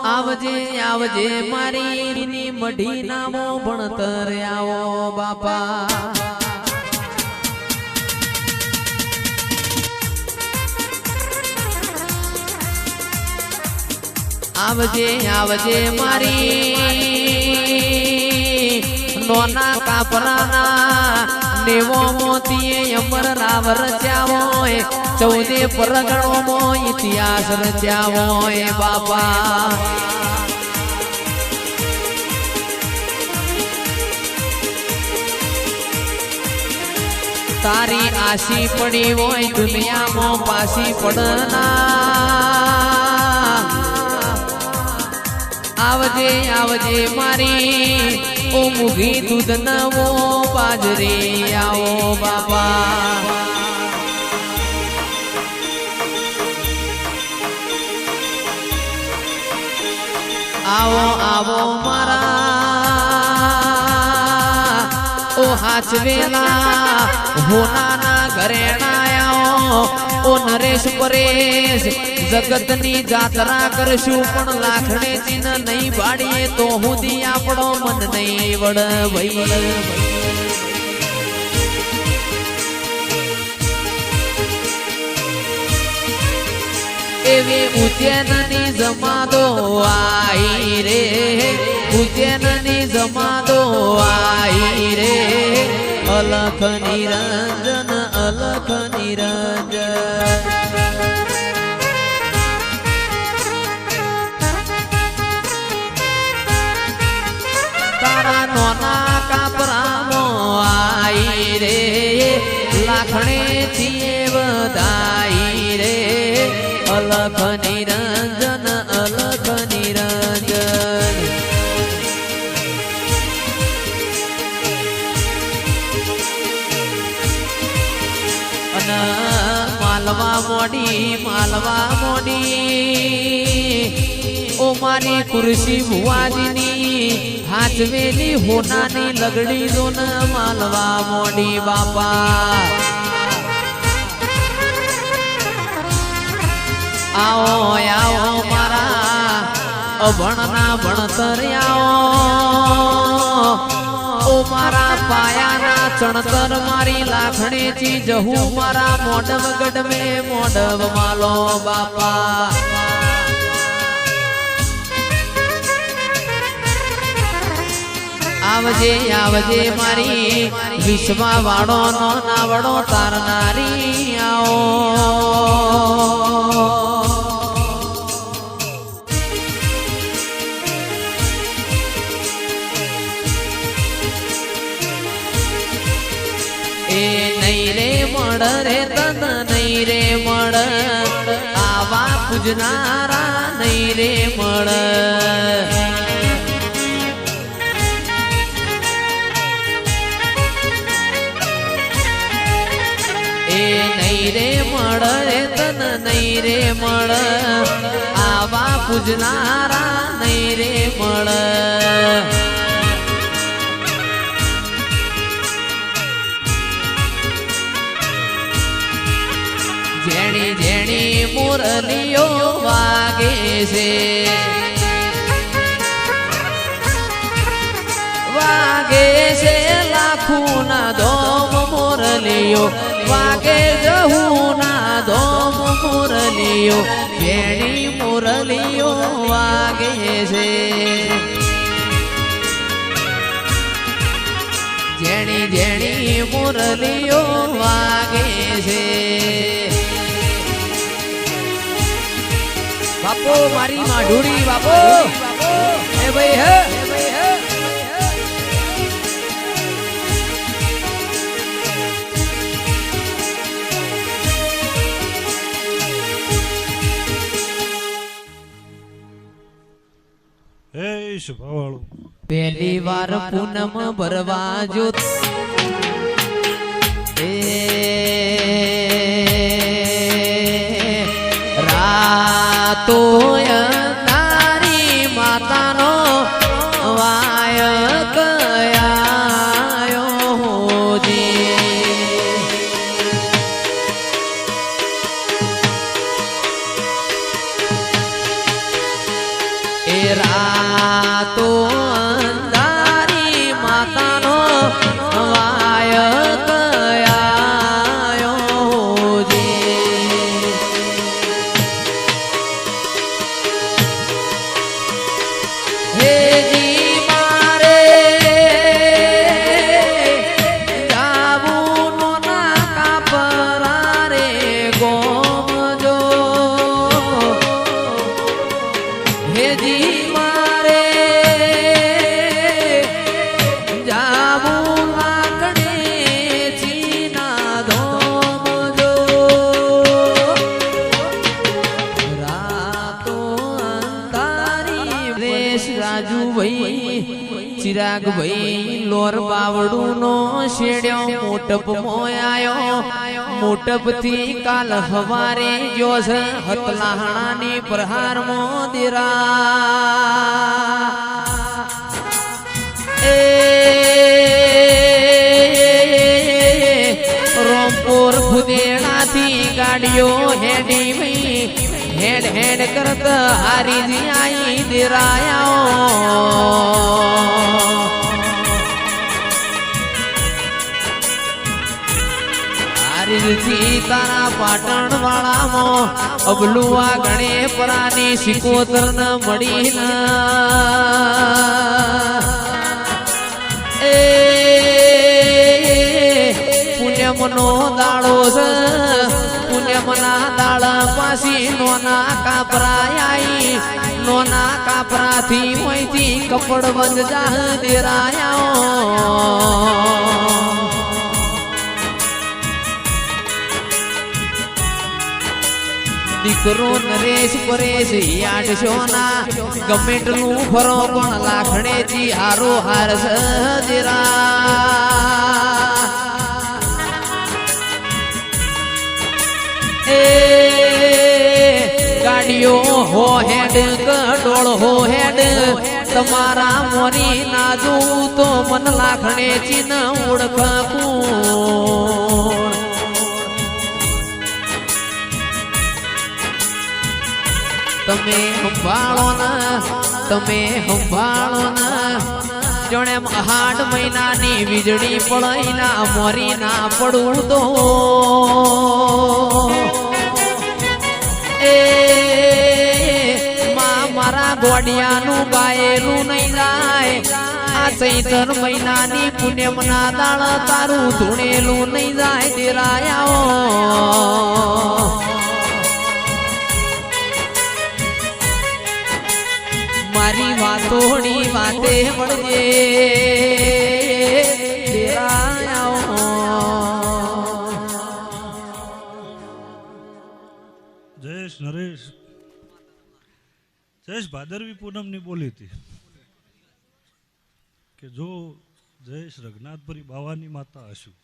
આવજે આવજે મારી મઢી નામો ભણતર આવો બાપા આવજે આવજે મારી નોના કાપરાના નેવો મોતીએ અમર રાવ રચ્યાવો 14 પરગણો ઇતિહાસ રચ્યાવો બાપા તારી આશી પડી હોય દુનિયામાં પાછી પડના આવજે આવજે મારી ઓ મુગી દૂધ નવો બાજરી આવો બાપા આવો આવો મારા ઓ હાચવેલા હોનાના ઘરેણાયો ઓ નરેશ પરેશ જગતની જાત્રા કરશું પણ લાખણે ચીન નહીં બાડીએ તો હુદી આપણો મન નહીં વડવઈ એવી ઉજ્જૈનની જમાદો આઈ રે ઉજ્જૈનની જમાદો આઈ રે અલખ નિરંજન અલખ નિરંજન તારા નોના કાપરામો આઈ રે લાખણે થી વધાઈ રે અલખ નિરંજન અલખ નિરંજન અને માલવા મોડી ઓ મારી કુરશી ભુવાજીની હાથવેલી હોનાની લગડી દો ને માલવા મોડી બાપા આવો આવો મારા અભણના ભણતર આવો ઓ મારા પાયાના ચણતર મારી લાખણી ચી જહું મારા મોઢવ ગઢવે મોઢવ માલો બાપા આવજે આવજે મારી વિશ્વા વાળો નો નાવડો તારનારી આવો રે તન નહીં રે મળ આવા પૂજનારા નહીં રે મળ એ નહીં રે મળ રે તન નહીં રે મળ આવા પૂજનારા નહીં રે મળ જેણી જેણી મુરલીઓ વાગે છે લાખુના ધોમ મુરલીઓ વાગે જહુના ધોમ મુરલીઓ જેણી મુરલીઓ વાગે છે જેણી જેણી મુરલીઓ વાગે છે બાપો મારી માઢુડી બાપો એ ભાઈ હે પહેલી વાર પૂનમ ભરવા જો રાતો તારી માતાનો વાય કયાયો હોજી એ રાતો તારી માતાનો વાય ચિરાગ ભાઈ લોર બાવડું નો શેડ્યો મોટપ મોયાયો મોટપ થી કાલ હવારે જો છે હતલાહાણાની પ્રહાર મોદિરા એ રોમપુર ખુદેડાથી ગાડીઓ હેડી ભાઈ હેડ હેડ કરત હારી આઈ દિરાયા હારી તારા પાટણ વાળામાં અબલુઆ ગણે પરાની સિકોતર ન મળી એ પુણ્યમનો દાડો છે પુણ્યમના દાડા પાછી નોના કાપરાઈ નોના કાપરાથી મોઈથી કપડ બંધ જાહ દેરાયા દીકરો નરેશ પરેશ 800 ના ગમેટલું ફરો પણ લાખણેથી હારો હાર સજરા એ ગાડીઓ હો હેડ કડોળ હો હેડ તમારા મોરી ના જોઉં તો મન લાખણેથી ન ઓળખું તમે સંભાળો ના જોણે 8 મહિનાની વીજળી પડાઈ ના મોરી ના પડું તો એ મારા ગોડિયાનું ગાયેલું નહીં જાય આ ચૈતર મહિનાની પુણ્યમના દાળ તારું ધૂણેલું નહીં જાય દેરાયા મારી વાતોની વાતે મળજે જયેશ નરેશ જયેશ ભાદરવી પૂનમની બોલી હતી કે જો જયેશ રઘનાથપુરી બાવાની માતા હશું